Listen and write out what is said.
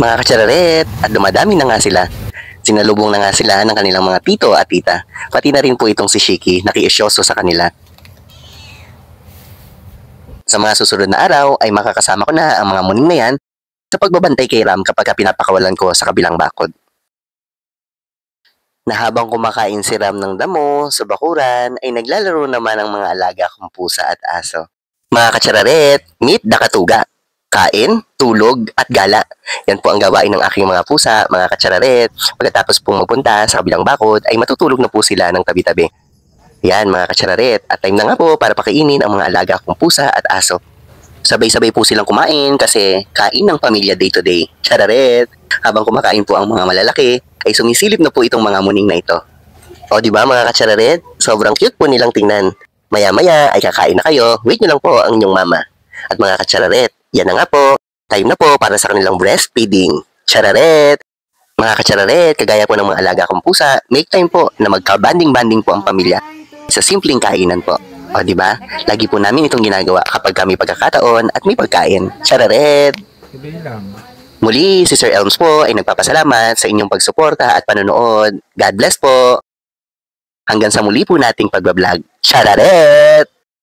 mga katsararet, at dumadami na nga sila. Sinalubong na nga sila ng kanilang mga tito at tita. Pati na rin po itong si Shiki, nakiisyoso sa kanila. Sa mga susunod na araw ay makakasama ko na ang mga muning na yan sa pagbabantay kay Ram kapag pinapakawalan ko sa kabilang bakod. Na habang kumakain si Ram ng damo sa bakuran ay naglalaro naman ang mga alaga kong pusa at aso. Mga katsararet, meet the katuga. Kain, tulog, at gala. Yan po ang gawain ng aking mga pusa, mga katsararet. Pagkatapos pong mapunta sa kabilang bakod, ay matutulog na po sila ng tabi-tabi. Yan mga katsararet, at time na nga po para pakainin ang mga alaga kong pusa at aso. Sabay-sabay po silang kumain kasi kain ng pamilya day to day. Tsararet, habang kumakain po ang mga malalaki, ay sumisilip na po itong mga muning na ito. O diba mga katsararet, sobrang cute po nilang tingnan. Maya-maya ay kakain na kayo, wait nyo lang po ang inyong mama. At mga katsararet, yan na nga po, time na po para sa kanilang breastfeeding. Tsararet! Mga katsararet, kagaya po ng mga alaga kong pusa, make time po na magka-banding-banding po ang pamilya sa simpleng kainan po. O diba? Lagi po namin itong ginagawa kapag kami pagkakataon at may pagkain. Tsararet! Muli, si Sir Elms po ay nagpapasalamat sa inyong pagsuporta at panonood. God bless po! Hanggang sa muli po nating pagbablog. Tsararet!